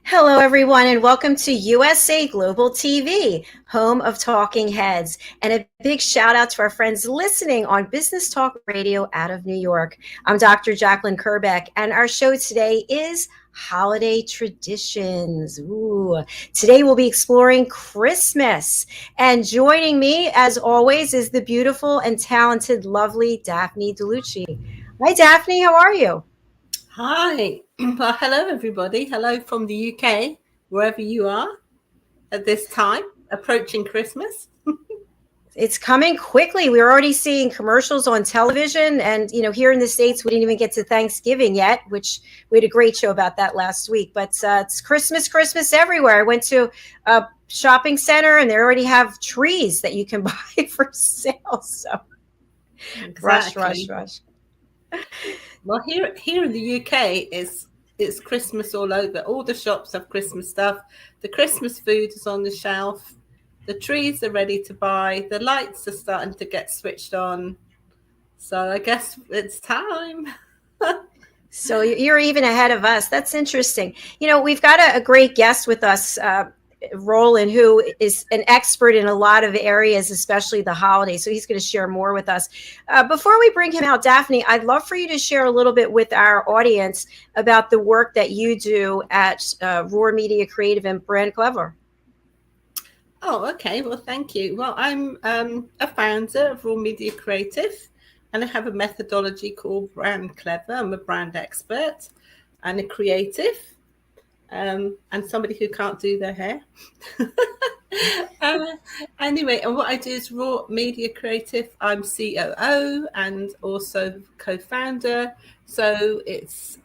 Hello, everyone, and welcome to USA Global TV, home of Talking Heads. And a big shout out to our friends listening on Business Talk Radio out of New York. I'm Dr. Jacalyn Kerbeck, and our show today is Holiday Traditions. Ooh. Today we'll be exploring Christmas. And joining me, as always, is the beautiful and talented, lovely Daphne Diluce. Hi, Daphne. How are you? Hi. Well, hello, everybody. Hello from the UK, wherever you are at this time, approaching Christmas. It's coming quickly. We're already seeing commercials on television, and here in the States, we didn't even get to Thanksgiving yet, which we had a great show about that last week. But it's Christmas everywhere. I went to a shopping center, and they already have trees that you can buy for sale. So Exactly. rush. Well, here in the UK, it's Christmas all over. All the shops have Christmas stuff. The Christmas food is on the shelf. The trees are ready to buy. The lights are starting to get switched on. So I guess it's time. So you're even ahead of us. That's interesting. We've got a great guest with us, Roland, who is an expert in a lot of areas, especially the holidays. So he's going to share more with us. Before we bring him out, Daphne, I'd love for you to share a little bit with our audience about the work that you do at Roar Media Creative and Brand Clever. Oh, okay. Well, thank you. Well, I'm a founder of Raw Media Creative, and I have a methodology called Brand Clever. I'm a brand expert and a creative, and somebody who can't do their hair. Anyway, and what I do is Raw Media Creative. I'm COO and also co-founder. So it's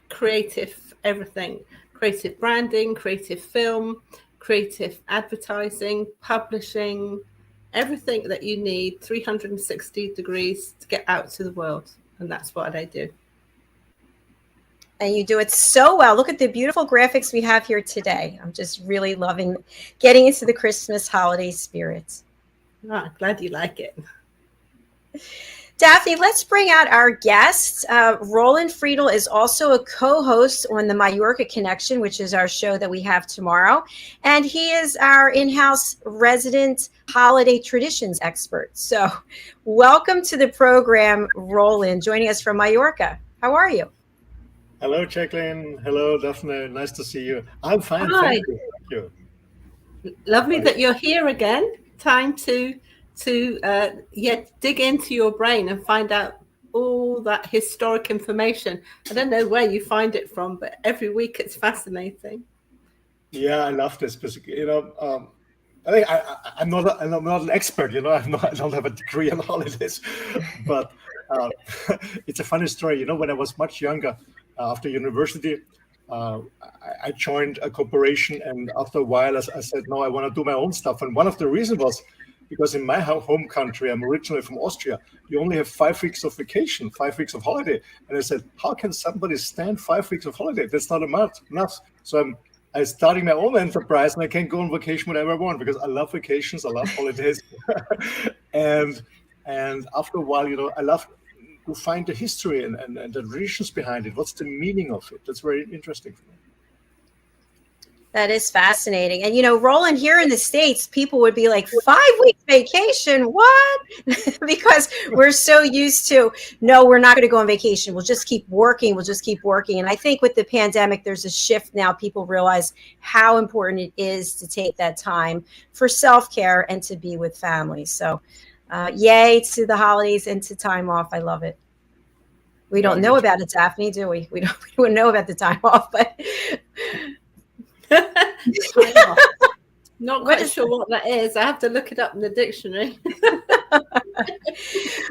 creative everything, creative branding, creative film, creative advertising, publishing, everything that you need 360 degrees to get out to the world. And that's what I do. And you do it so well. Look at the beautiful graphics we have here today. I'm just really loving getting into the Christmas holiday spirit. Glad you like it. Daphne, let's bring out our guest. Roland.friedl is also a co-host on the Mallorca Connection, which is our show that we have tomorrow. And he is our in-house resident holiday traditions expert. So welcome to the program, Roland, joining us from Mallorca. How are you? Hello, Jacalyn. Hello, Daphne. Nice to see you. I'm fine. Hi. Thank you. Lovely that you're here again. Time to dig into your brain and find out all that historic information. I don't know where you find it from, but every week it's fascinating. Yeah, I love this because I think I'm not an expert. I don't have a degree in holidays, but it's a funny story. When I was much younger, after university, I joined a corporation, and after a while, I said, no, I want to do my own stuff. And one of the reasons was because in my home country, I'm originally from Austria, you only have 5 weeks of vacation, 5 weeks of holiday. And I said, how can somebody stand 5 weeks of holiday? That's not enough. So I'm starting my own enterprise, and I can go on vacation whenever I want because I love vacations, I love holidays. and after a while, I love to find the history and the traditions behind it. What's the meaning of it? That's very interesting for me. That is fascinating. And, Roland, here in the States, people would be like, 5 weeks vacation, what? Because we're so used to, no, we're not going to go on vacation. We'll just keep working. And I think with the pandemic, there's a shift now. People realize how important it is to take that time for self-care and to be with family. So yay to the holidays and to time off. I love it. We don't know about it, Daphne, do we? We don't know about the time off, but... Not quite sure what that is. I have to look it up in the dictionary.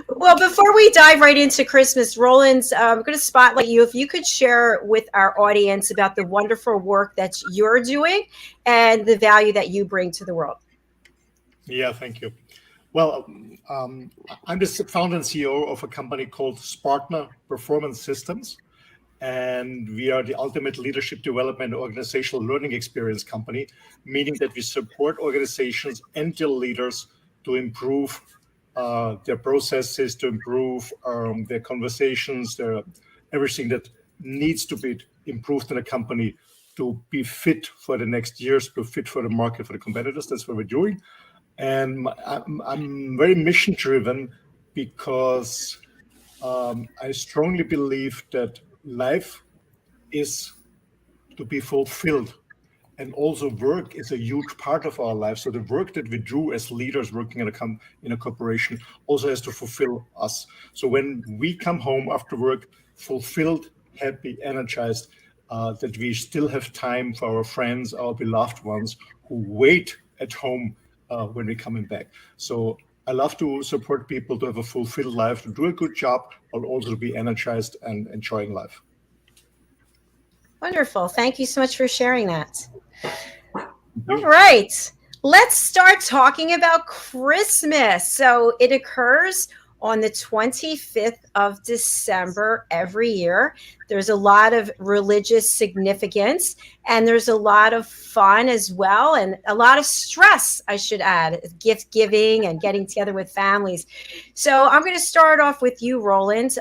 Well, before we dive right into Christmas, Roland, I'm going to spotlight you. If you could share with our audience about the wonderful work that you're doing and the value that you bring to the world. Yeah, thank you. Well, I'm the founder and CEO of a company called Spartner Performance Systems. And we are the ultimate leadership development organizational learning experience company, meaning that we support organizations and their leaders to improve their processes, to improve their conversations, everything that needs to be improved in a company to be fit for the next years, to fit for the market, for the competitors. That's what we're doing. And I'm very mission driven because I strongly believe that life is to be fulfilled. And also work is a huge part of our life. So the work that we do as leaders working in a corporation also has to fulfill us. So when we come home after work, fulfilled, happy, energized, that we still have time for our friends, our beloved ones who wait at home when we're coming back. So I love to support people to have a fulfilled life, to do a good job, but also to be energized and enjoying life. Wonderful. Thank you so much for sharing that. All right. Let's start talking about Christmas. So it occurs on the 25th of December every year. There's a lot of religious significance, and there's a lot of fun as well, and a lot of stress, I should add, gift giving and getting together with families. So I'm going to start off with you, Roland.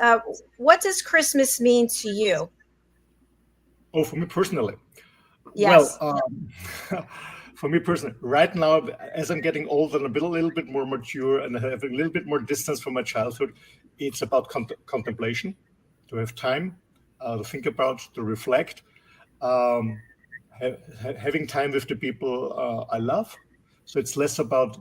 What does Christmas mean to you? Oh, for me personally? Yes. Well, for me personally, right now, as I'm getting older and a little bit more mature and having a little bit more distance from my childhood, it's about contemplation, to have time to think about, to reflect, having time with the people I love. So it's less about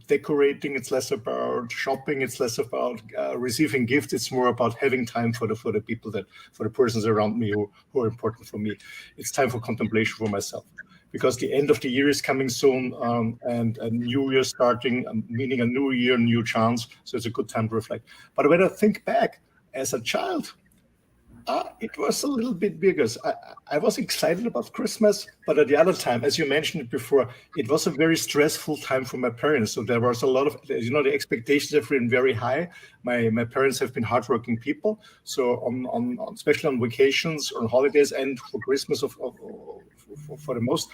decorating. It's less about shopping. It's less about receiving gifts. It's more about having time for the people for the persons around me who are important for me. It's time for contemplation for myself, because the end of the year is coming soon, and a new year starting, meaning a new year, new chance. So it's a good time to reflect. But when I think back as a child, it was a little bit bigger. I was excited about Christmas, but at the other time, as you mentioned it before, it was a very stressful time for my parents. So there was a lot of, the expectations have been very high. My parents have been hardworking people. So on especially on vacations, on holidays, and for Christmas, for the most,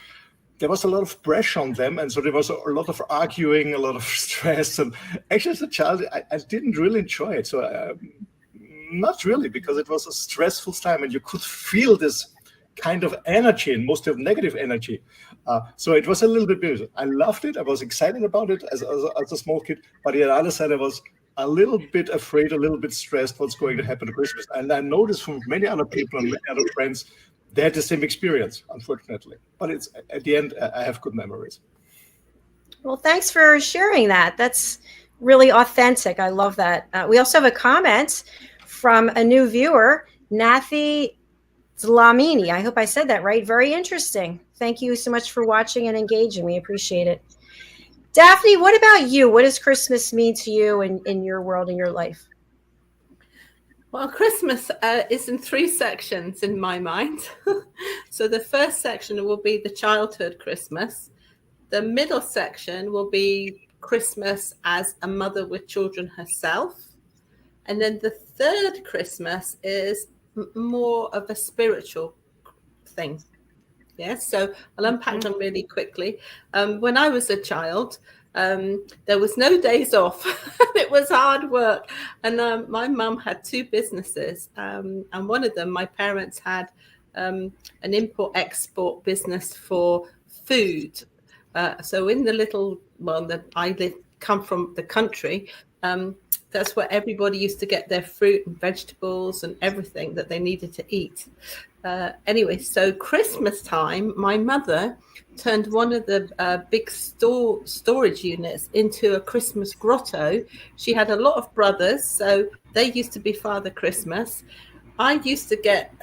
there was a lot of pressure on them. And so there was a lot of arguing, a lot of stress. And actually, as a child, I didn't really enjoy it. So not really, because it was a stressful time, and you could feel this kind of energy, and most of negative energy. So it was a little bit busy. I loved it. I was excited about it as a small kid. But on the other side, I was a little bit afraid, a little bit stressed what's going to happen at Christmas. And I noticed from many other people and many other friends, they had the same experience, unfortunately. But it's at the end, I have good memories. Well, thanks for sharing that. That's really authentic. I love that. We also have a comment from a new viewer, Nathi Zlamini. I hope I said that right. Very interesting. Thank you so much for watching and engaging. We appreciate it. Daphne, what about you? What does Christmas mean to you in your world, in your life? Well, Christmas is in 3 sections in my mind. So the first section will be the childhood Christmas. The middle section will be Christmas as a mother with children herself. And then the third Christmas is more of a spiritual thing. Yes, so I'll unpack them really quickly. When I was a child, there was no days off. It was hard work. And my mum had 2 businesses. And one of them, my parents had an import-export business for food. So in the little, that I come from the country, that's where everybody used to get their fruit and vegetables and everything that they needed to eat. Anyway, so Christmas time, my mother turned one of the big storage units into a Christmas grotto. She had a lot of brothers, so they used to be Father Christmas. I used to get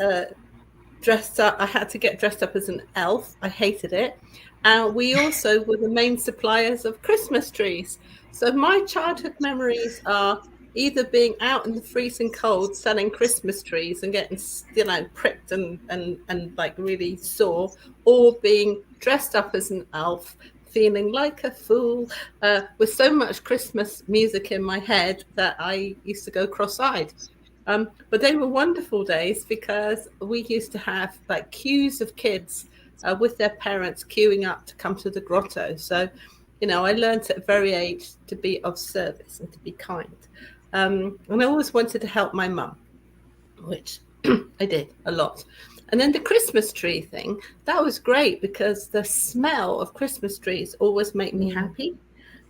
dressed up. I had to get dressed up as an elf. I hated it. And we also were the main suppliers of Christmas trees. So my childhood memories are either being out in the freezing cold selling Christmas trees and getting, pricked and like really sore, or being dressed up as an elf, feeling like a fool, with so much Christmas music in my head that I used to go cross-eyed. But they were wonderful days because we used to have like queues of kids with their parents queuing up to come to the grotto. So, I learned at a very age to be of service and to be kind. And I always wanted to help my mum, which I did a lot. And then the Christmas tree thing, that was great because the smell of Christmas trees always make me happy.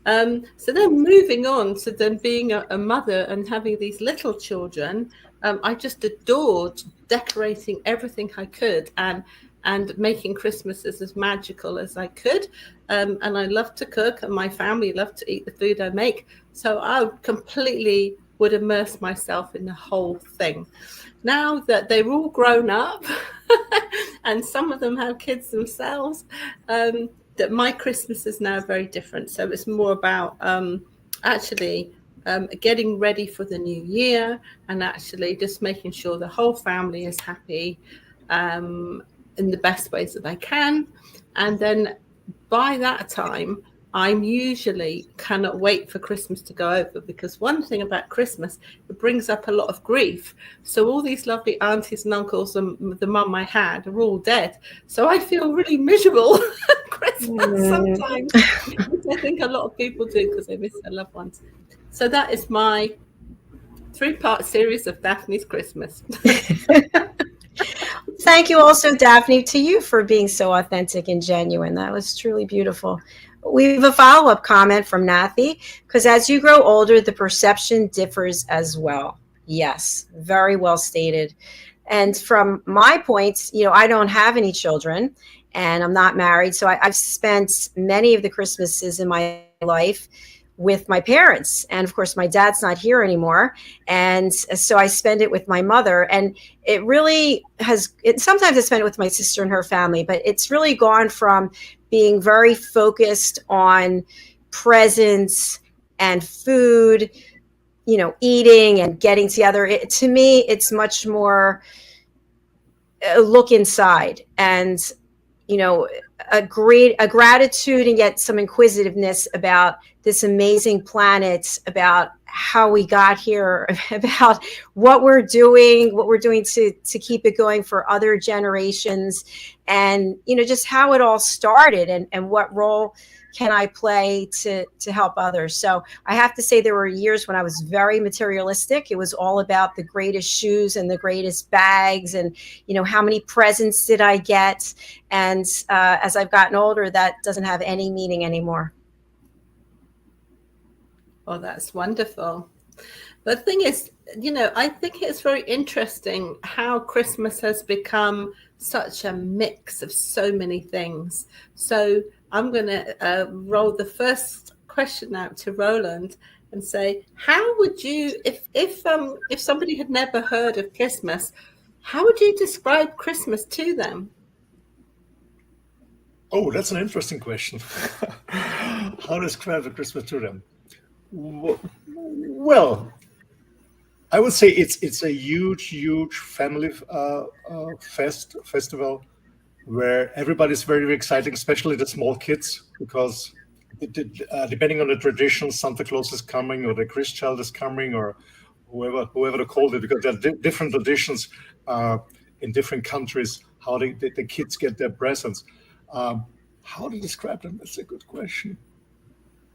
So then moving on to then being a mother and having these little children, I just adored decorating everything I could and making Christmases as magical as I could. And I love to cook, and my family love to eat the food I make. So I completely would immerse myself in the whole thing. Now that they're all grown up and some of them have kids themselves, that my Christmas is now very different. So it's more about actually getting ready for the new year, and actually just making sure the whole family is happy in the best ways that I can. And then by that time, I'm usually cannot wait for Christmas to go over, because one thing about Christmas, it brings up a lot of grief. So all these lovely aunties and uncles and the mum I had are all dead. So I feel really miserable at Christmas sometimes, which I think a lot of people do because they miss their loved ones. So that is my 3-part series of Daphne's Christmas. Thank you also, Daphne, to you for being so authentic and genuine. That was truly beautiful. We have a follow-up comment from Nathy, because as you grow older, the perception differs as well. Yes, very well stated. And from my points, I don't have any children and I'm not married. So I've spent many of the Christmases in my life with my parents. And of course, my dad's not here anymore. And so I spend it with my mother. And it really sometimes I spend it with my sister and her family, but it's really gone from being very focused on presents and food, eating and getting together. To me, it's much more a look inside and, a gratitude and yet some inquisitiveness about this amazing planet, about how we got here, about what we're doing to keep it going for other generations, and just how it all started and what role can I play to help others. So I have to say there were years when I was very materialistic. It was all about the greatest shoes and the greatest bags and, how many presents did I get? And as I've gotten older, that doesn't have any meaning anymore. Oh, that's wonderful. The thing is, I think it's very interesting how Christmas has become such a mix of so many things. So I'm going to roll the first question out to Roland and say, how would you, if somebody had never heard of Christmas, how would you describe Christmas to them? Oh, that's an interesting question. How to describe Christmas to them? Well, I would say it's a huge family festival where everybody's very, very excited, especially the small kids, because depending on the tradition, Santa Claus is coming, or the Christ child is coming, or whoever to call it, because there are different traditions in different countries, how the kids get their presents. How to describe them? That's a good question.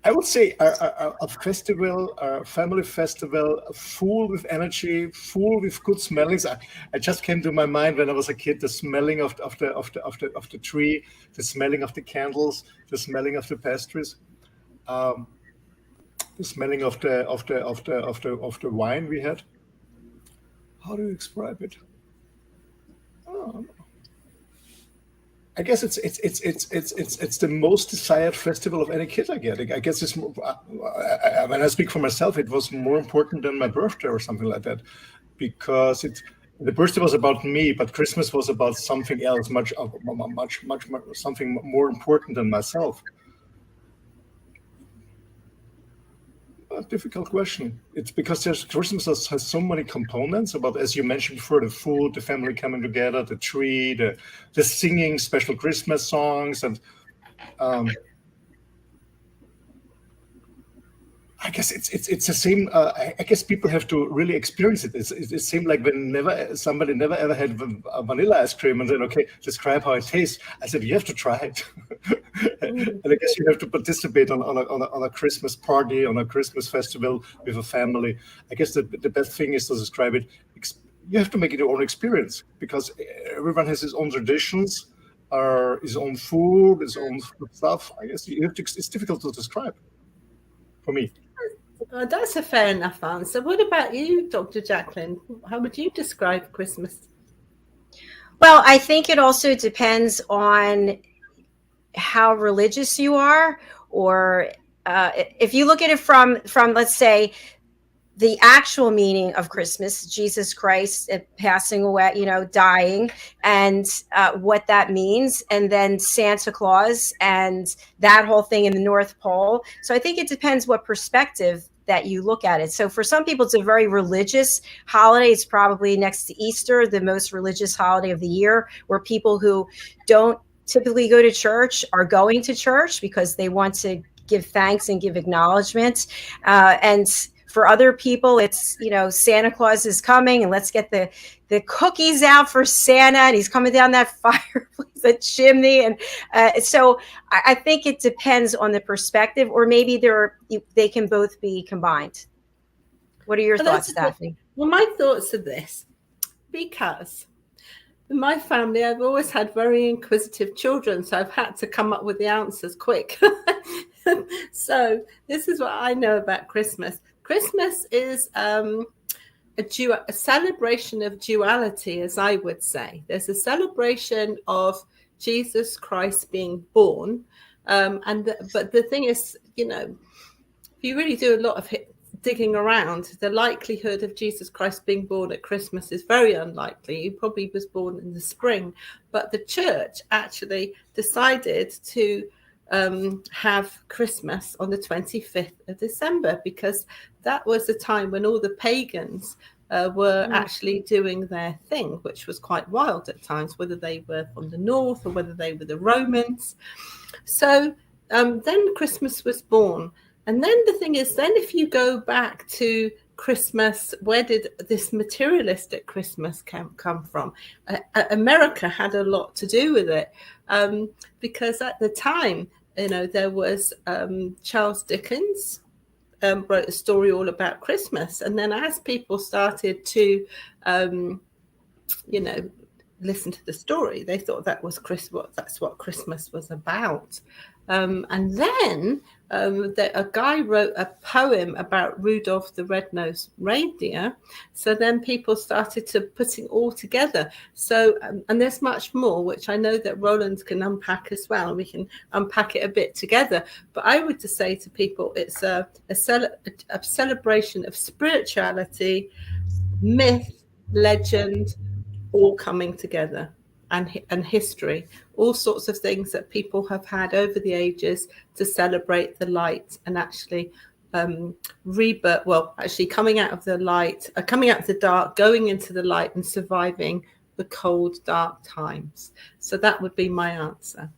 I would say a festival, a family festival, full with energy, full with good smellings. I just came to my mind when I was a kid, the smelling of the tree, the smelling of the candles, the smelling of the pastries, the smelling of the wine we had. How do you describe it? Oh, I guess it's the most desired festival of any kid I get. I guess it's more, when I speak for myself, it was more important than my birthday or something like that, because the birthday was about me, but Christmas was about something else, much something more important than myself. A difficult question. It's because Christmas has so many components about, as you mentioned before, the food, the family coming together, the tree, the singing special Christmas songs, and I guess it's the same. I guess people have to really experience it. It's the same like when somebody never ever had a vanilla ice cream and then, okay, describe how it tastes. I said, you have to try it. And I guess you have to participate on a Christmas party, on a Christmas festival with a family. I guess the best thing is to describe it. you have to make it your own experience, because everyone has his own traditions, his own food, his own stuff. I guess it's difficult to describe for me. Oh, that's a fair enough answer. What about you, Dr. Jacalyn? How would you describe Christmas? Well, I think it also depends on how religious you are, or if you look at it from let's say the actual meaning of Christmas, Jesus Christ passing away, dying, and what that means, and then Santa Claus and that whole thing in the North Pole. So I think it depends what perspective that you look at it. So for some people, it's a very religious holiday. It's probably next to Easter, the most religious holiday of the year, where people who don't typically go to church are going to church because they want to give thanks and give acknowledgement. And for other people, it's, Santa Claus is coming and let's get the cookies out for Santa, and he's coming down that fireplace, the chimney. And so I think it depends on the perspective, or maybe they can both be combined. What are your thoughts, Daphne? Well, my thoughts are this, because in my family, I've always had very inquisitive children, so I've had to come up with the answers quick. So this is what I know about Christmas. Christmas is a celebration of duality, as I would say. There's a celebration of Jesus Christ being born. But the thing is, if you really do a lot of digging around, the likelihood of Jesus Christ being born at Christmas is very unlikely. He probably was born in the spring. But the church actually decided to have Christmas on the 25th of December, because that was the time when all the pagans were actually doing their thing, which was quite wild at times, whether they were from the north or whether they were the Romans. So then Christmas was born. And then the thing is, then if you go back to Christmas, where did this materialistic Christmas come from? America had a lot to do with it, because at the time, there was Charles Dickens wrote a story all about Christmas. And then as people started to, listen to the story, they thought that was that's what Christmas was about. And then a guy wrote a poem about Rudolph the Red-Nosed Reindeer. So then people started to putting all together. So, and there's much more, which I know that Roland can unpack as well. We can unpack it a bit together. But I would just say to people, it's a celebration of spirituality, myth, legend, all coming together. And history, all sorts of things that people have had over the ages to celebrate the light and actually rebirth. Well, actually coming out of the light, coming out of the dark, going into the light, and surviving the cold, dark times. So that would be my answer.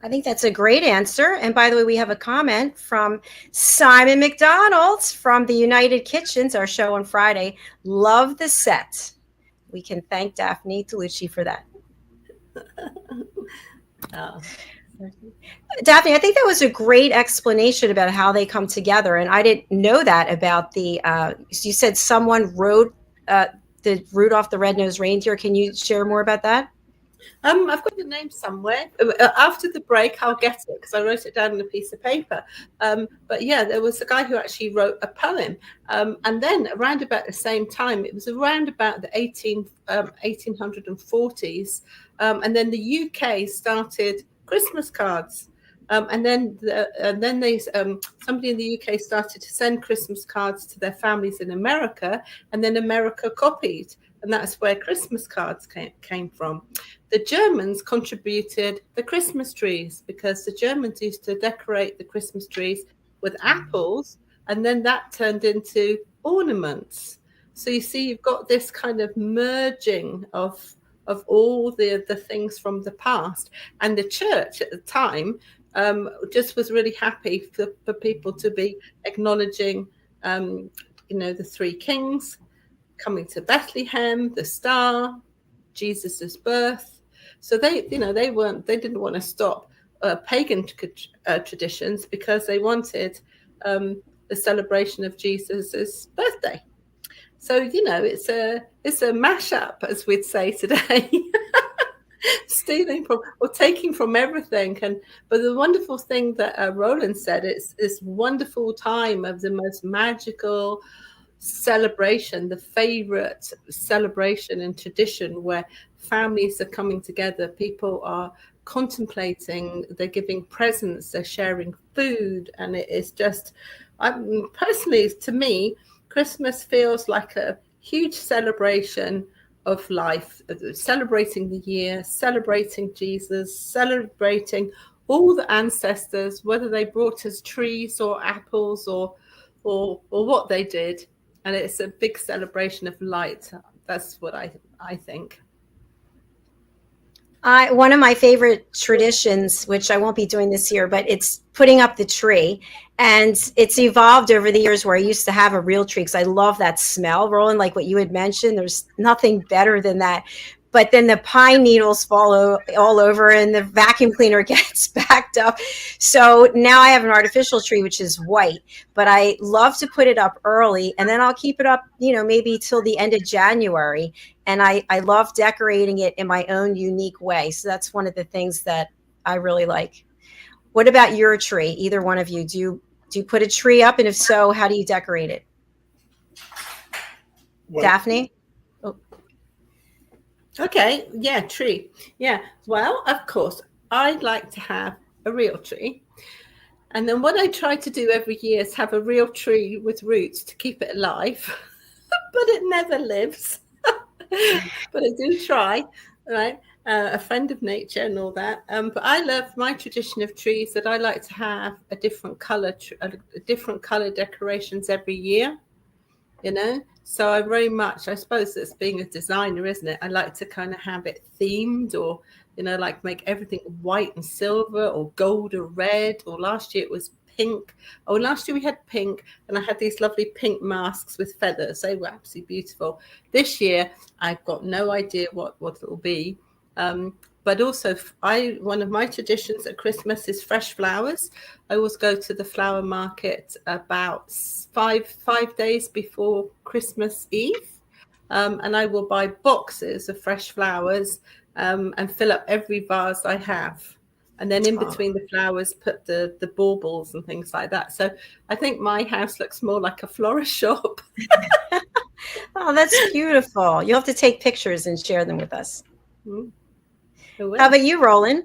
I think that's a great answer. And by the way, we have a comment from Simon McDonald from the United Kitchens, our show on Friday. Love the set. We can thank Daphne Diluce for that. Daphne, I think that was a great explanation about how they come together. And I didn't know that about you said someone wrote the Rudolph the Red-Nosed Reindeer. Can you share more about that? I've got the name somewhere. After the break, I'll get it because I wrote it down on a piece of paper. But yeah, there was a guy who actually wrote a poem. And then around about the same time, it was around about the 1840s. And then the UK started Christmas cards. And then somebody in the UK started to send Christmas cards to their families in America, and then America copied. And that's where Christmas cards came from. The Germans contributed the Christmas trees because the Germans used to decorate the Christmas trees with apples, and then that turned into ornaments. So you see, you've got this kind of merging of all the things from the past. And the church at the time just was really happy for people to be acknowledging, the three kings coming to Bethlehem, the star, Jesus's birth. So they didn't want to stop pagan traditions because they wanted the celebration of Jesus's birthday. So, it's a mashup, as we'd say today. Stealing from or taking from everything. But the wonderful thing that Roland said, it's this wonderful time of the most magical celebration, the favorite celebration and tradition, where families are coming together, people are contemplating, they're giving presents, they're sharing food, and it is just, personally, to me, Christmas feels like a huge celebration of life, celebrating the year, celebrating Jesus, celebrating all the ancestors, whether they brought us trees or apples or what they did. And it's a big celebration of light. That's what I think. One of my favorite traditions, which I won't be doing this year, but it's putting up the tree. And it's evolved over the years, where I used to have a real tree because I love that smell, Roland, like what you had mentioned. There's nothing better than that. But then the pine needles fall all over and the vacuum cleaner gets backed up. So now I have an artificial tree, which is white, but I love to put it up early, and then I'll keep it up, maybe till the end of January. And I love decorating it in my own unique way. So that's one of the things that I really like. What about your tree? Either one of you, do you put a tree up? And if so, how do you decorate it? Well, Daphne? Oh. Okay, yeah, tree. Yeah, well, of course, I'd like to have a real tree. And then what I try to do every year is have a real tree with roots to keep it alive, but it never lives. But I do try, right? A friend of nature and all that. But I love my tradition of trees, that I like to have a different color decorations every year, So I very much, I suppose it's being a designer, isn't it? I like to kind of have it themed, or, like make everything white and silver, or gold or red, or last year it was pink. Oh, last year we had pink, and I had these lovely pink masks with feathers. They were absolutely beautiful. This year, I've got no idea what it'll be. But also, one of my traditions at Christmas is fresh flowers. I always go to the flower market about five days before Christmas Eve, and I will buy boxes of fresh flowers and fill up every vase I have. And then in between the flowers, put the baubles and things like that. So I think my house looks more like a florist shop. Oh, that's beautiful. You'll have to take pictures and share them with us. Mm-hmm. How about you, Roland?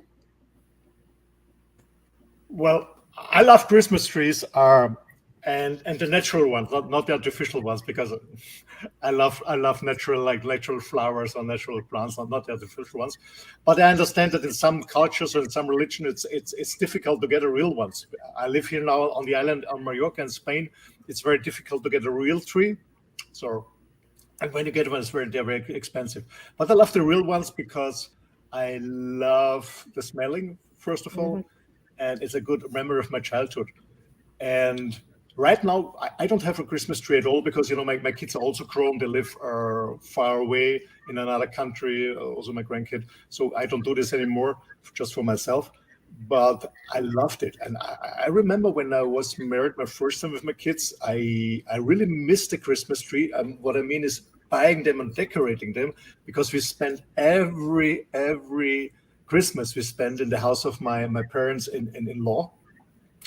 Well, I love Christmas trees, and the natural ones, not the artificial ones, because I love natural flowers or natural plants, not the artificial ones. But I understand that in some cultures or in some religion, it's difficult to get a real ones. I live here now on the island on Mallorca in Spain. It's very difficult to get a real tree. So, and when you get one, they're very expensive. But I love the real ones because I love the smelling, first of all, and it's a good memory of my childhood. And right now, I don't have a Christmas tree at all because, my kids are also grown. They live far away in another country, also my grandkid. So I don't do this anymore, just for myself. But I loved it. And I remember when I was married my first time with my kids, I really missed the Christmas tree. And what I mean is buying them and decorating them, because we spent every Christmas we spent in the house of my parents in-law.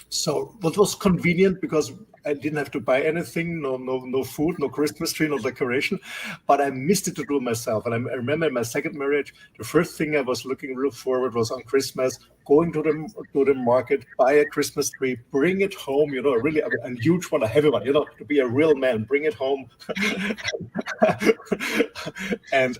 So that was convenient because I didn't have to buy anything, no food, no Christmas tree, no decoration, but I missed it to do myself. And I remember in my second marriage, the first thing I was looking real forward was on Christmas, going to the market, buy a Christmas tree, bring it home, really a huge one, a heavy one, to be a real man, bring it home. and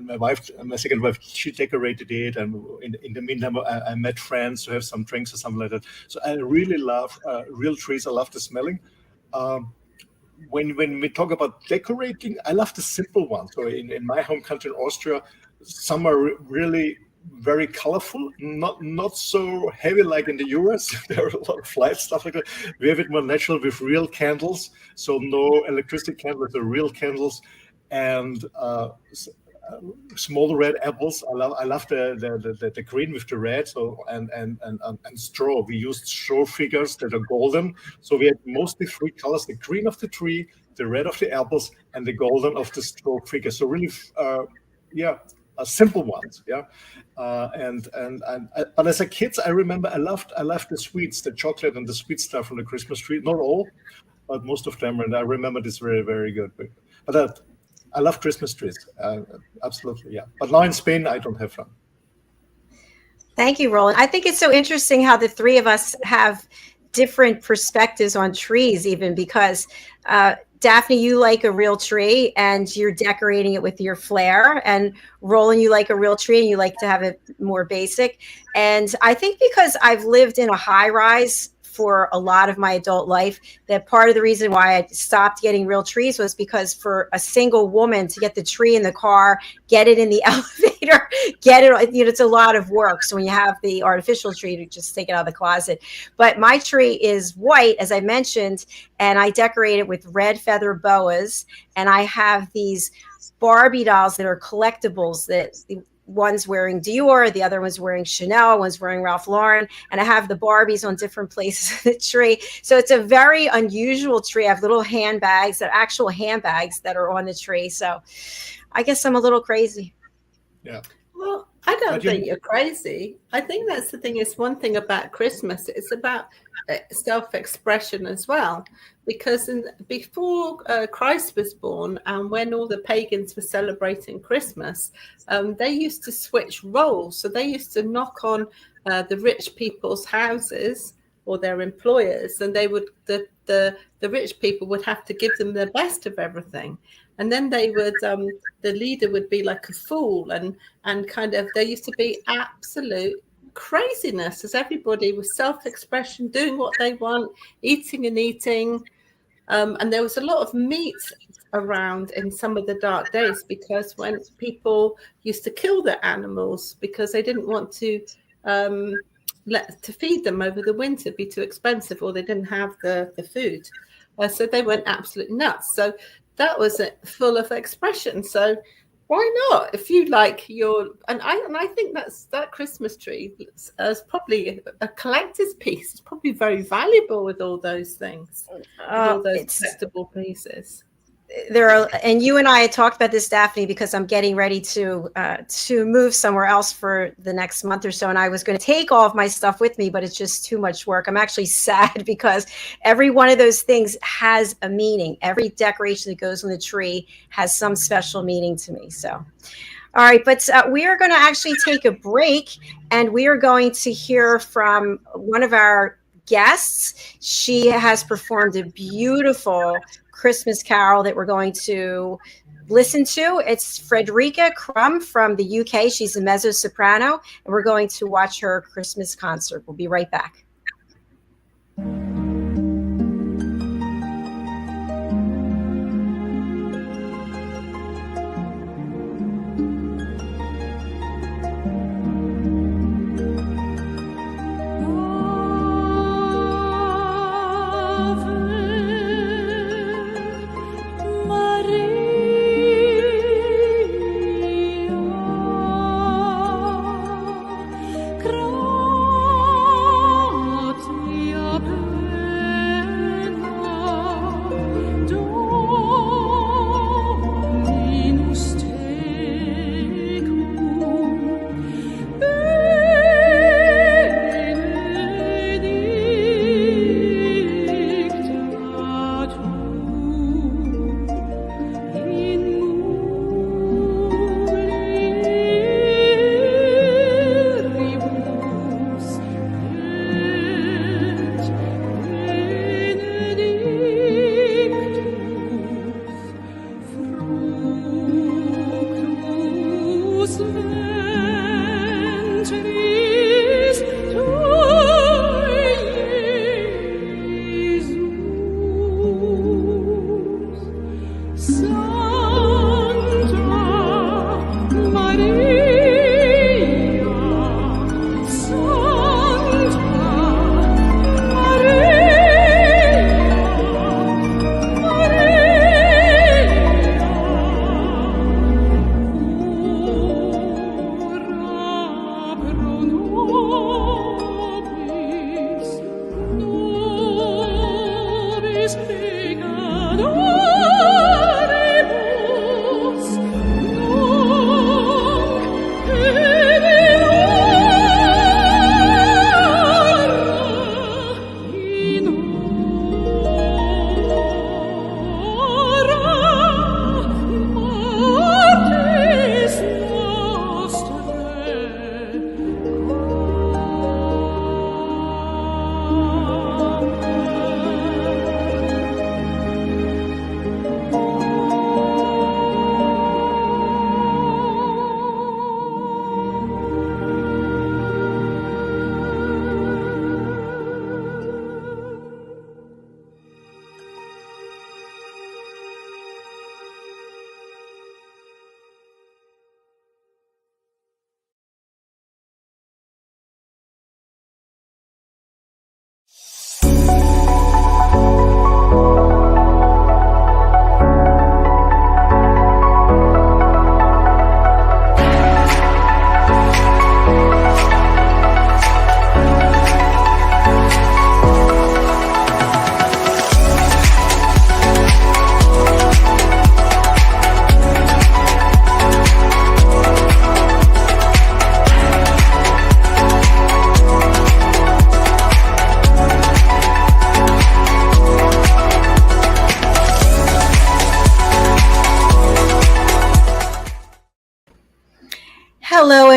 my wife, my second wife, she decorated it. And in the meantime, I met friends to have some drinks or something like that. So I really love real trees. I love the smelling. When we talk about decorating, I love the simple ones. So in my home country, in Austria, some are really very colorful, not so heavy like in the US. There are a lot of light stuff like that. We have it more natural with real candles, so no electricity candles, the real candles. And small red apples. I love the green with the red. So and straw. We used straw figures that are golden. So we had mostly three colors: the green of the tree, the red of the apples, and the golden of the straw figure. So really, simple ones. Yeah. But as a kid, I remember I loved the sweets, the chocolate and the sweet stuff from the Christmas tree. Not all, but most of them. And I remember this very, very good. But I love Christmas trees. Absolutely, yeah. But now in Spain, I don't have them. Thank you, Roland. I think it's so interesting how the three of us have different perspectives on trees, even because Daphne, you like a real tree and you're decorating it with your flair. And Roland, you like a real tree and you like to have it more basic. And I think because I've lived in a high rise for a lot of my adult life, that part of the reason why I stopped getting real trees was because for a single woman to get the tree in the car, get it in the elevator, get it, it's a lot of work. So when you have the artificial tree, to just take it out of the closet. But my tree is white, as I mentioned, and I decorate it with red feather boas. And I have these Barbie dolls that are collectibles that one's wearing Dior, the other one's wearing Chanel, one's wearing Ralph Lauren, and I have the Barbies on different places of the tree. So it's a very unusual tree. I have little handbags, that actual handbags that are on the tree. So I guess I'm a little crazy. Yeah. Well, I don't think you're crazy. I think that's the thing. It's one thing about Christmas. It's about self-expression as well. Because before Christ was born, and when all the pagans were celebrating Christmas, they used to switch roles. So they used to knock on the rich people's houses or their employers, and they would the rich people would have to give them the best of everything. And then they would, the leader would be like a fool, and kind of, there used to be absolute craziness as everybody was self-expression, doing what they want, eating and eating. And there was a lot of meat around in some of the dark days, because when people used to kill their animals because they didn't want to feed them over the winter, be too expensive, or they didn't have the food. So they went absolutely nuts. So that was full of expression. So why not? If you like and I think that Christmas tree is probably a collector's piece. It's probably very valuable with all those things, all those collectible pieces. There are, and you and I had talked about this, Daphne, because I'm getting ready to move somewhere else for the next month or so, and I was going to take all of my stuff with me, but it's just too much work. I'm actually sad because every one of those things has a meaning. Every decoration that goes on the tree has some special meaning to me. So, all right, but we are going to actually take a break, and we are going to hear from one of our guests. She has performed a beautiful Christmas carol that we're going to listen to. It's Frederica Crum from the UK. She's a mezzo soprano, and we're going to watch her Christmas concert. We'll be right back. Gratia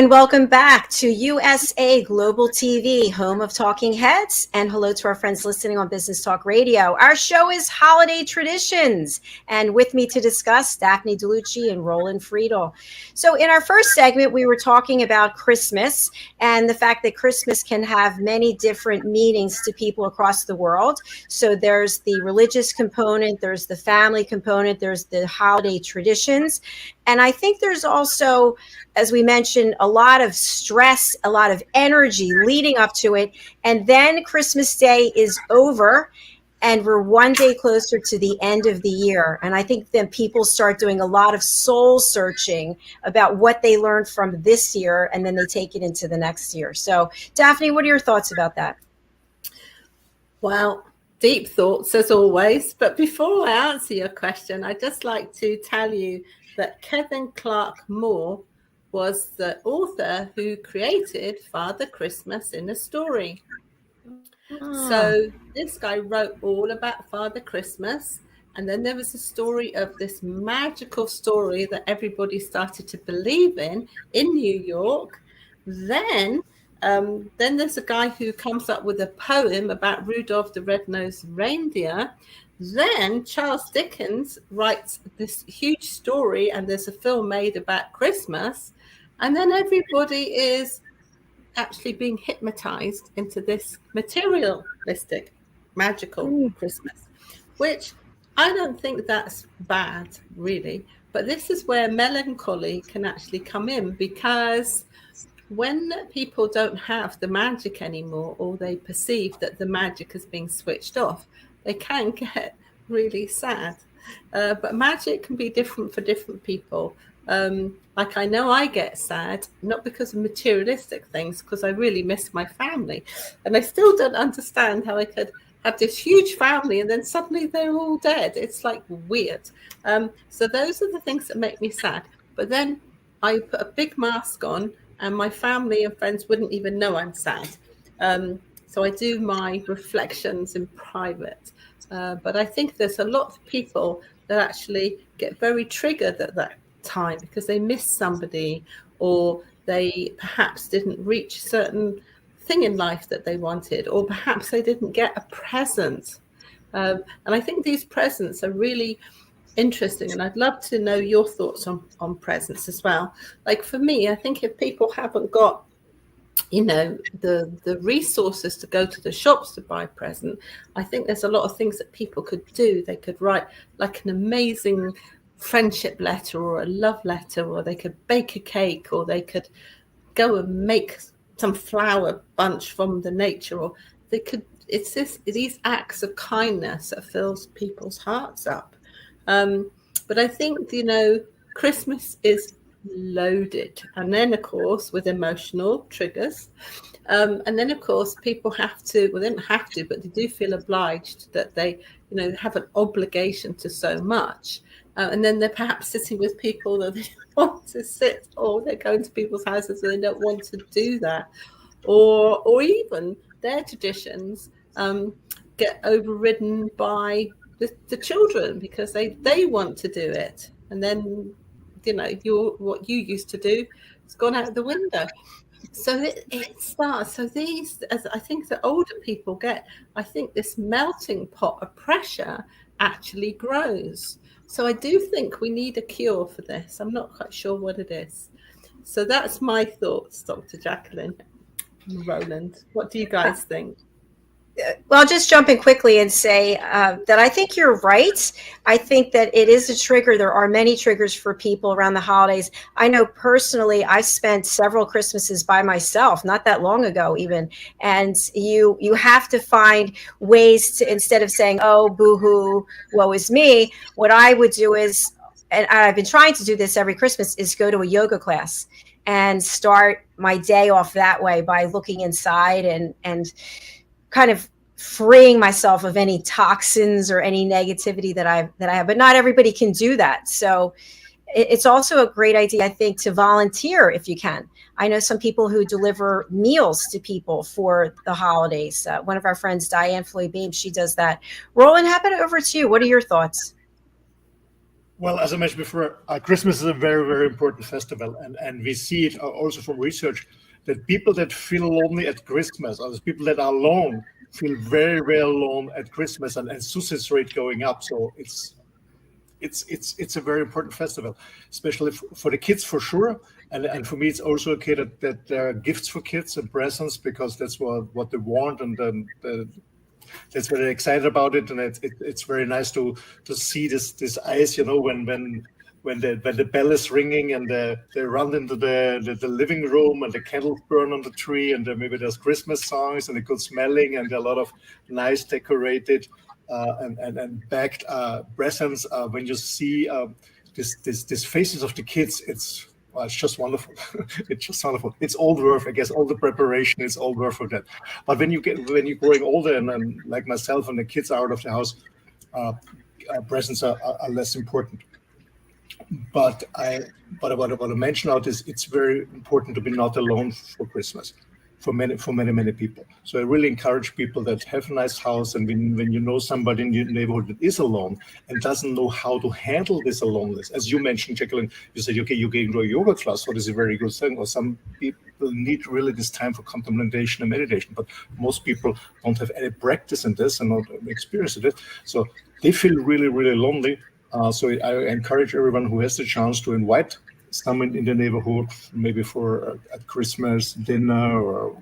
and welcome back to USA Global TV, home of Talking Heads, and hello to our friends listening on Business Talk Radio. Our show is Holiday Traditions, and with me to discuss, Daphne, Diluce, and Roland.friedl. So in our first segment, we were talking about Christmas and the fact that Christmas can have many different meanings to people across the world. So there's the religious component, there's the family component, there's the holiday traditions, and I think there's also, as we mentioned, a lot of stress, a lot of energy leading up to it. And then Christmas Day is over and we're one day closer to the end of the year. And I think then people start doing a lot of soul searching about what they learned from this year, and then they take it into the next year. So Daphne, what are your thoughts about that? Well, deep thoughts as always. But before I answer your question, I'd just like to tell you that Kevin Clark Moore was the author who created Father Christmas in a Story. So this guy wrote all about Father Christmas, and then there was a story of this magical story that everybody started to believe in New York. Then there's a guy who comes up with a poem about Rudolph the Red-Nosed Reindeer. Then Charles Dickens writes this huge story, and there's a film made about Christmas. And then everybody is actually being hypnotized into this materialistic, magical Christmas, which I don't think that's bad, really. But this is where melancholy can actually come in, because when people don't have the magic anymore, or they perceive that the magic is being switched off, they can get really sad. But magic can be different for different people. Like I know I get sad, not because of materialistic things, because I really miss my family. And I still don't understand how I could have this huge family and then suddenly they're all dead. It's like weird. So those are the things that make me sad. But then I put a big mask on and my family and friends wouldn't even know I'm sad. So I do my reflections in private. But I think there's a lot of people that actually get very triggered at that time because they missed somebody, or they perhaps didn't reach a certain thing in life that they wanted, or perhaps they didn't get a present. And I think these presents are really interesting, and I'd love to know your thoughts on presents as well. Like for me, I think if people haven't got the resources to go to the shops to buy a present, I think there's a lot of things that people could do. They could write like an amazing friendship letter or a love letter, or they could bake a cake, or they could go and make some flower bunch from the nature, or they could, these acts of kindness that fills people's hearts up. But I think, Christmas is loaded, and then of course with emotional triggers, and then of course people have to, well, they don't have to, but they do feel obliged that they have an obligation to so much, and then they're perhaps sitting with people that they want to sit, or they're going to people's houses and they don't want to do that, or even their traditions get overridden by the children because they want to do it, and then what you used to do has gone out the window. So it starts. So these, as I think the older people get, I think this melting pot of pressure actually grows. So I do think we need a cure for this. I'm not quite sure what it is. So that's my thoughts, Dr. Jacalyn. Roland, what do you guys think? Well, I'll just jump in quickly and say that I think you're right. I think that it is a trigger. There are many triggers for people around the holidays. I know personally, I spent several Christmases by myself, not that long ago even. And you have to find ways to, instead of saying, oh, boo-hoo, woe is me, what I would do is, and I've been trying to do this every Christmas, is go to a yoga class and start my day off that way by looking inside and kind of freeing myself of any toxins or any negativity that I have. But not everybody can do that. So it's also a great idea, I think, to volunteer if you can. I know some people who deliver meals to people for the holidays. One of our friends, Diane Floyd Beam, she does that. Roland, how about over to you? What are your thoughts? Well, as I mentioned before, Christmas is a very, very important festival, and we see it also from research that people that feel lonely at Christmas, or the people that are alone, feel very, very alone at Christmas, and suicide rate going up. So it's a very important festival, especially for the kids for sure, and for me it's also okay that there are gifts for kids and presents because that's what they want, and then that's very excited about it, and it's very nice to see this eyes, when the bell is ringing and they run into the living room and the candles burn on the tree, and maybe there's Christmas songs and a good smelling and a lot of nice decorated and bagged presents. When you see this faces of the kids, it's just wonderful. It's just wonderful. It's all worth, I guess, all the preparation is all worth of that. But when you're growing older, and like myself, and the kids are out of the house, uh, presents are less important. But what I want to mention out is it's very important to be not alone for Christmas, for many people. So I really encourage people that have a nice house, and when you know somebody in your neighborhood that is alone and doesn't know how to handle this aloneness, as you mentioned, Jacalyn, you said, okay, you get into a yoga class, so this is a very good thing. Or some people need really this time for contemplation and meditation, but most people don't have any practice in this and not experience it. So they feel really, really lonely. So I encourage everyone who has the chance to invite someone in the neighborhood, maybe for a Christmas dinner or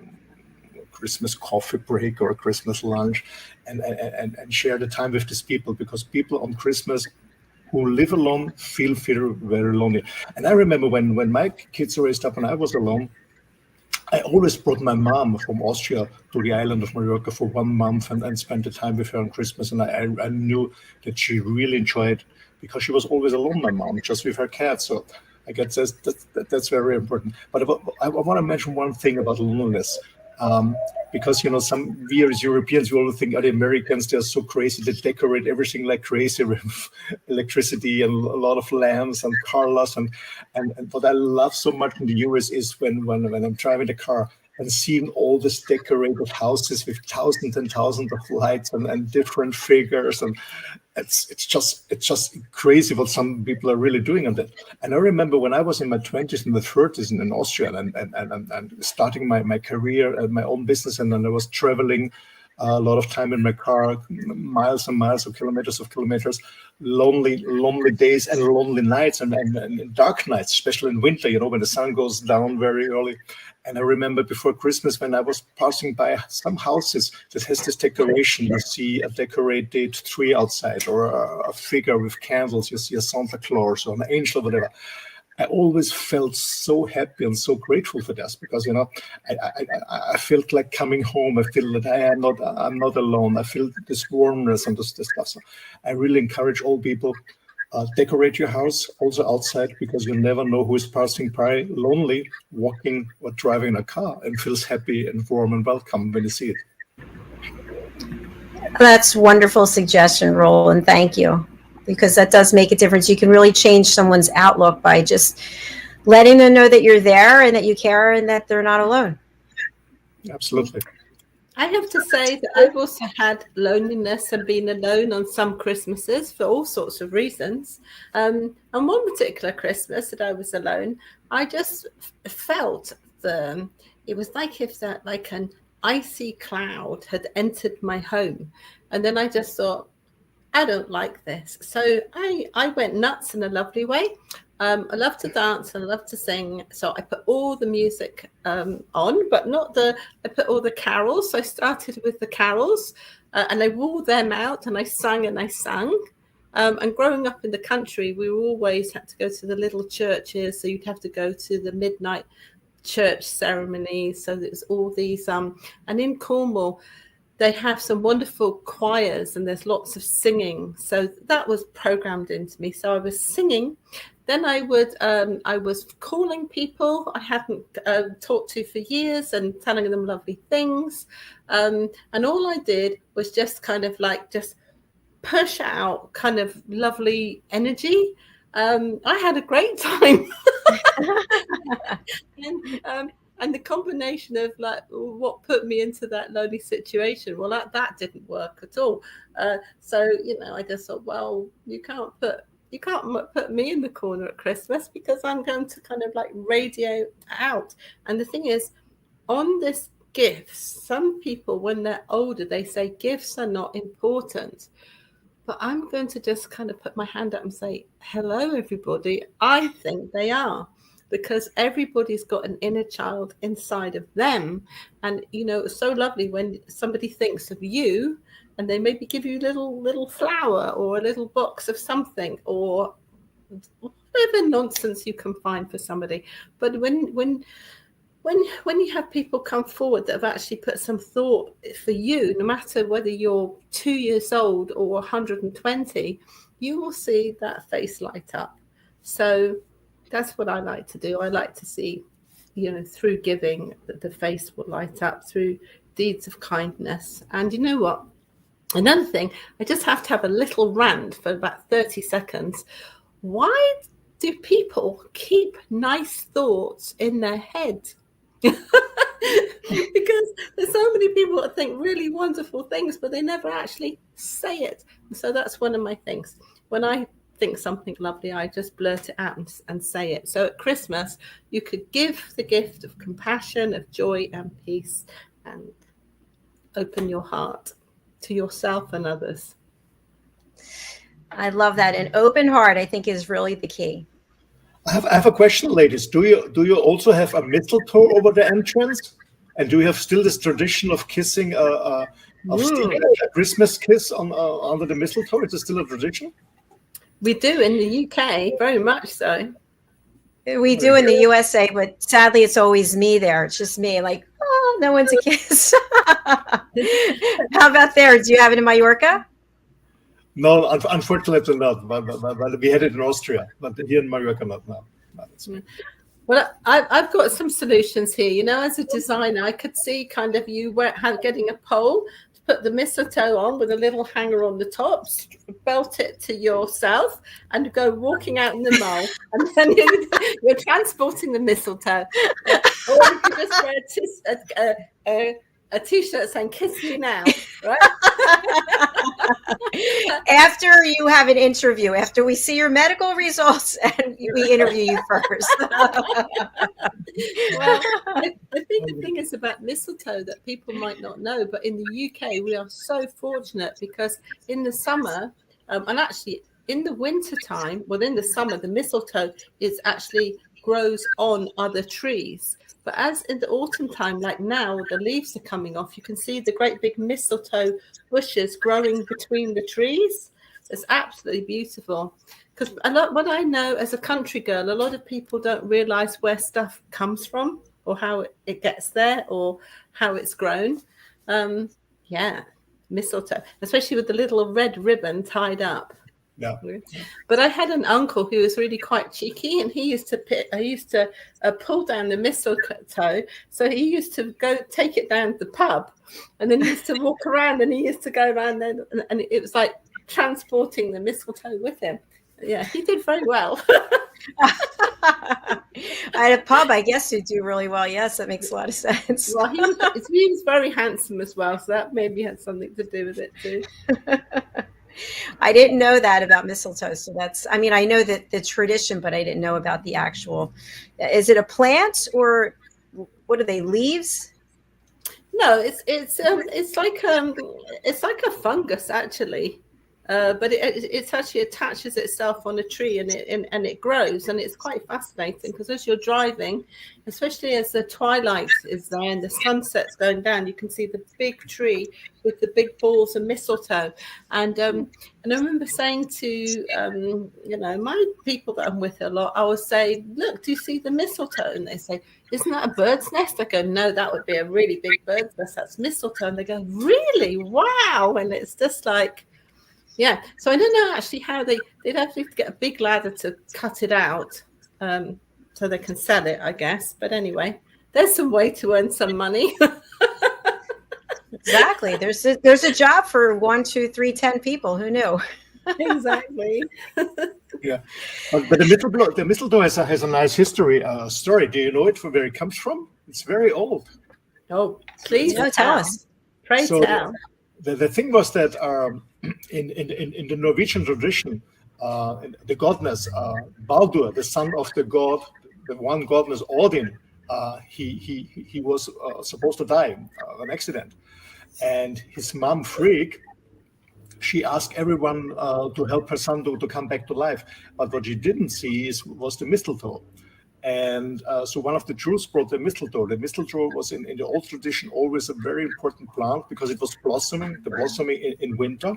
a Christmas coffee break or a Christmas lunch, and share the time with these people, because people on Christmas who live alone feel very lonely. And I remember when my kids were raised up and I was alone, I always brought my mom from Austria to the island of Mallorca for 1 month and spent the time with her on Christmas. And I knew that she really enjoyed, because she was always alone, my mom, just with her cat. So I guess that's very important. But I want to mention one thing about loneliness. Because some we as Europeans, we all think, oh, the Americans, they're so crazy, they decorate everything like crazy with electricity and a lot of lamps and colors, and what I love so much in the US is when I'm driving the car and seeing all these decorated houses with thousands and thousands of lights and different figures, and it's just crazy what some people are really doing on that. And I remember when I was in my 20s and the 30s in Austria, and starting my career and my own business, and then I was traveling a lot of time in my car, miles and miles of kilometers, lonely days and lonely nights, and dark nights, especially in winter, when the sun goes down very early. And I remember before Christmas, when I was passing by some houses that has this decoration, you see a decorated tree outside, or a figure with candles, you see a Santa Claus or an angel or whatever. I always felt so happy and so grateful for this, because I felt like coming home. I feel that I'm not alone. I feel this warmness and this stuff. So I really encourage all people, decorate your house also outside, because you never know who is passing by lonely, walking or driving a car, and feels happy and warm and welcome when you see it. That's wonderful suggestion, Roland. Thank you. Because that does make a difference. You can really change someone's outlook by just letting them know that you're there and that you care and that they're not alone. Absolutely. I have to say that I've also had loneliness and been alone on some Christmases for all sorts of reasons. And one particular Christmas that I was alone, I just felt it was like if an icy cloud had entered my home. And then I just thought, I don't like this. So I went nuts in a lovely way. I love to dance and I love to sing. So I put all the music on, but I put all the carols. So I started with the carols and I wore them out, and I sang and I sang. And growing up in the country, we always had to go to the little churches. So you'd have to go to the midnight church ceremonies. So there's all these, and in Cornwall, they have some wonderful choirs and there's lots of singing. So that was programmed into me. So I was singing. Then I was calling people I hadn't talked to for years and telling them lovely things. And all I did was just kind of just push out kind of lovely energy. I had a great time. And the combination of what put me into that lonely situation, well, that didn't work at all. So, I just thought, well, you can't put you can't put me in the corner at Christmas, because I'm going to kind of like radio out. And the thing is, on this gifts, some people, when they're older, they say gifts are not important. But I'm going to just kind of put my hand up and say, hello, everybody. I think they are, because everybody's got an inner child inside of them. And, you know, it's so lovely when somebody thinks of you and they maybe give you a little flower or a little box of something, or whatever nonsense you can find for somebody. But when you have people come forward that have actually put some thought for you, no matter whether you're 2 years old or 120, you will see that face light up. So that's what I like to do. I like to see, you know, through giving, that the face will light up through deeds of kindness. And you know what? Another thing, I just have to have a little rant for about 30 seconds. Why do people keep nice thoughts in their head? Because there's so many people that think really wonderful things, but they never actually say it. So that's one of my things. When I think something lovely, I just blurt it out and say it. So at Christmas, you could give the gift of compassion, of joy and peace, and open your heart to yourself and others. I love that. An open heart, I think, is really the key. I have a question, ladies. Do you also have a mistletoe over the entrance? And do you have still this tradition of kissing a Christmas kiss on under the mistletoe? Is it still a tradition? We do in the UK, very much so. We do in the USA, but sadly, it's always me there. It's just me, like, oh, no one's a kiss. How about there? Do you have it in Mallorca? No, unfortunately not. But we had it in Austria, but here in Mallorca, not now. Well, I've got some solutions here. You know, as a designer, I could see kind of you getting a pole to put the mistletoe on with a little hanger on the top, belt it to yourself, and go walking out in the mall, and then you're transporting the mistletoe. Or you could just wear a T-shirt saying "Kiss me now," right? After you have an interview, after we see your medical results, and we interview you first. Well, I think the thing is about mistletoe that people might not know, but in the UK we are so fortunate, because in the summer, and actually in the winter time, well, in the summer, the mistletoe actually grows on other trees. But as in the autumn time, like now, the leaves are coming off, you can see the great big mistletoe bushes growing between the trees. It's absolutely beautiful. Because what I know as a country girl, a lot of people don't realize where stuff comes from, or how it gets there, or how it's grown. Mistletoe, especially with the little red ribbon tied up. Yeah. But I had an uncle who was really quite cheeky, and he used to pull down the mistletoe. So he used to go take it down to the pub, and then he used to walk around, and he used to go around there, and it was like transporting the mistletoe with him. Yeah, he did very well. At a pub, I guess you do really well. Yes, that makes a lot of sense. Well, he was very handsome as well, so that maybe had something to do with it too. I didn't know that about mistletoe. So I know that the tradition, but I didn't know about the actual. Is it a plant, or what are they, leaves? No, it's like a fungus actually. But it actually attaches itself on a tree, and it grows, and it's quite fascinating, because as you're driving, especially as the twilight is there and the sunset's going down, you can see the big tree with the big balls of mistletoe. And I remember saying to my people that I'm with a lot, I would say, "Look, do you see the mistletoe?" And they say, "Isn't that a bird's nest?" I go, "No, that would be a really big bird's nest. That's mistletoe." And they go, "Really? Wow!" And it's just like. Yeah, so I don't know actually how they'd have to get a big ladder to cut it out, so they can sell it, I guess. But anyway, there's some way to earn some money. Exactly. There's a job for 1, 2, 3, 10 people. Who knew? Exactly. Yeah, but the mistletoe has a nice story. Do you know it from where it comes from? It's very old. Oh, please tell us. Pray tell. The thing was that in the Norwegian tradition, the godness Baldur, the son of the god, the one godness Odin, he was supposed to die an accident, and his mom Frigg, she asked everyone to help her son to come back to life, but what she didn't see was the mistletoe. And so one of the Jews brought the mistletoe. The mistletoe was in the old tradition always a very important plant because it was blossoming in winter.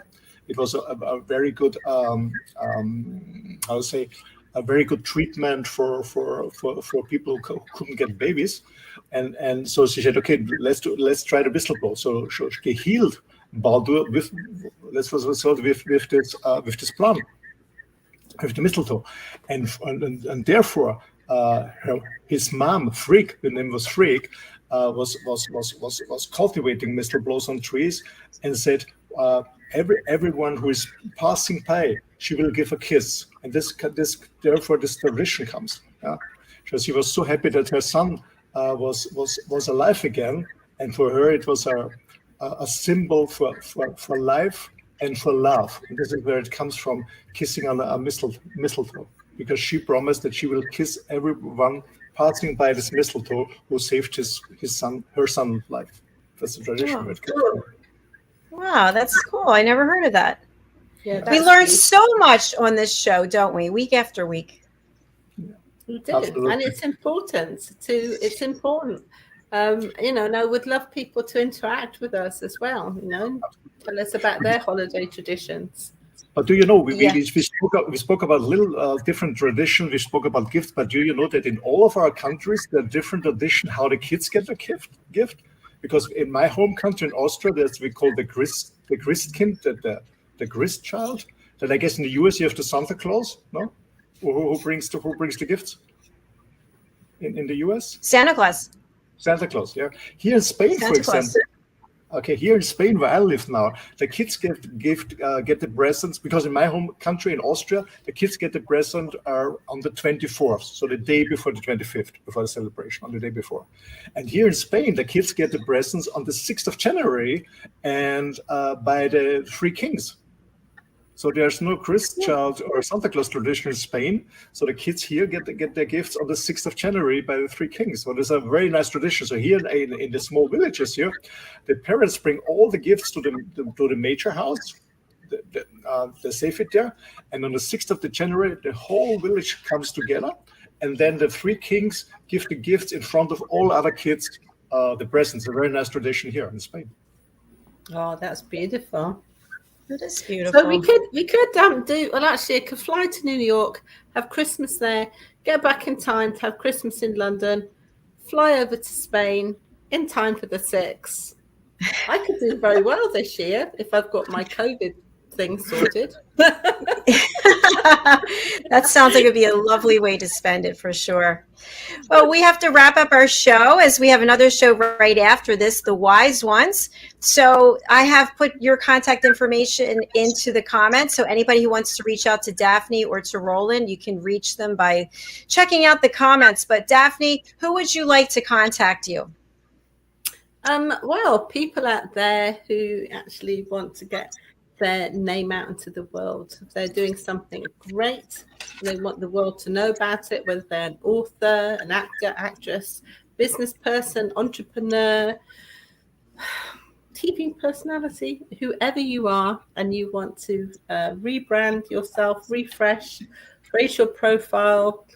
It was a very good, a very good treatment for people who couldn't get babies. And so she said, okay, let's try the mistletoe. So she healed Baldur with this plant, with the mistletoe, and therefore his mom Frigg, the name was Frigg, was cultivating mistletoes on trees, and said everyone who is passing by, she will give a kiss, and therefore this tradition comes. Yeah, so she was so happy that her son was alive again, and for her it was a symbol for life and for love. And this is where it comes from, kissing on a mistletoe, because she promised that she will kiss everyone passing by this mistletoe who saved her son's life. That's the tradition. Wow, that's cool. I never heard of that. Yeah, we learn so much on this show, don't we? Week after week. Yeah. We do. Absolutely. And it's important. And I would love people to interact with us as well, tell us about their holiday traditions. But do you know, we spoke about little different traditions, we spoke about gifts, but do you know that in all of our countries, there are different traditions how the kids get a gift? Because in my home country, in Austria, there's we call the Christkind, the Christ child. That I guess in the US you have the Santa Claus, no? Who brings the gifts? In the US? Santa Claus, yeah. Here in Spain, Santa for example. Claus. Okay, here in Spain, where I live now, the kids get the presents, because in my home country, in Austria, the kids get the present on the 24th, so the day before the 25th, before the celebration, on the day before. And here in Spain, the kids get the presents on the 6th of January, and by the Three Kings. So there's no Christ child or Santa Claus tradition in Spain. So the kids here get their gifts on the 6th of January by the Three Kings. So there's a very nice tradition. So here in the small villages here, the parents bring all the gifts to the major house. They save it there. And on the 6th of January, the whole village comes together. And then the Three Kings give the gifts in front of all other kids, the presents. A very nice tradition here in Spain. Oh, that's beautiful. That is beautiful. So we could I could fly to New York, have Christmas there, get back in time to have Christmas in London, fly over to Spain in time for the 6th. I could do very well this year if I've got my COVID thing sorted. That sounds like it'd be a lovely way to spend it for sure. Well, we have to wrap up our show as we have another show right after this, The Wise Ones. So I have put your contact information into the comments. So anybody who wants to reach out to Daphne or to Roland, you can reach them by checking out the comments. But Daphne, who would you like to contact you? Well, people out there who actually want to get their name out into the world. If they're doing something great, they want the world to know about it, whether they're an author, an actor, actress, business person, entrepreneur, TV personality, whoever you are, and you want to rebrand yourself, refresh, raise your profile,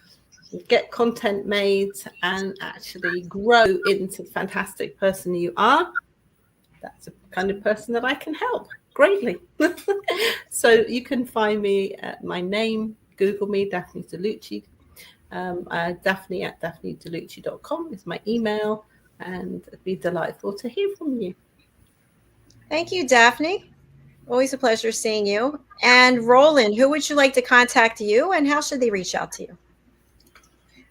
get content made, and actually grow into the fantastic person you are, that's the kind of person that I can help greatly. So you can find me at my name, Google me, Daphne Diluce. Daphne at daphnedeluce.com is my email, and it'd be delightful to hear from you. Thank you, Daphne. Always a pleasure seeing you. And Roland, who would you like to contact you, and how should they reach out to you?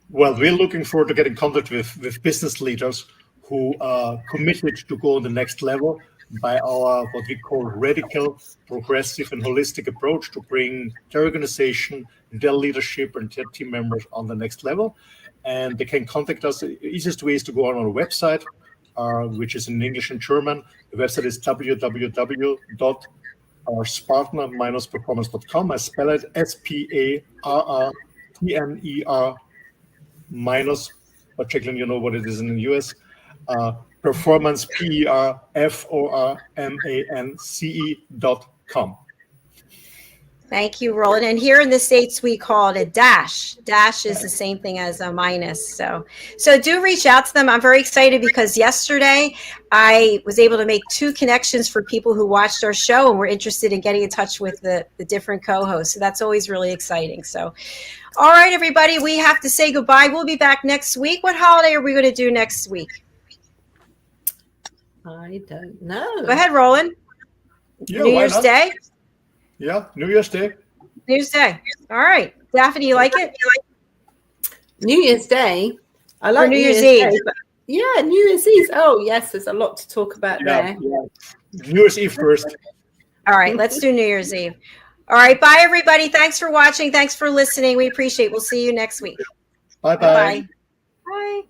Well, we're looking forward to getting in contact with business leaders who are committed to go on the next level by our what we call radical, progressive, and holistic approach to bring their organization, their leadership, and their team members on the next level. And they can contact us. The easiest way is to go on our website, which is in English and German. The website is spartner-performance.com. I spell it SPARRTNER minus, but Jacalyn, you know what it is in the US. Performance, PERFORMANCE.com. Thank you, Roland. And here in the States, we call it a dash. Dash is the same thing as a minus. So do reach out to them. I'm very excited because yesterday I was able to make 2 connections for people who watched our show and were interested in getting in touch with the different co-hosts. So that's always really exciting. So, all right, everybody, we have to say goodbye. We'll be back next week. What holiday are we going to do next week? I don't know. Go ahead, Roland. Yeah, New Year's Day? Yeah, New Year's Day. New Year's Day. All right. Daphne, you like it? New Year's Day. I like Or New Year's Eve. Day, yeah, New Year's Eve. Oh, yes, there's a lot to talk about there. Yeah. New Year's Eve first. All right, let's do New Year's Eve. All right, bye, everybody. Thanks for watching. Thanks for listening. We appreciate it. We'll see you next week. Bye-bye. Bye. Bye.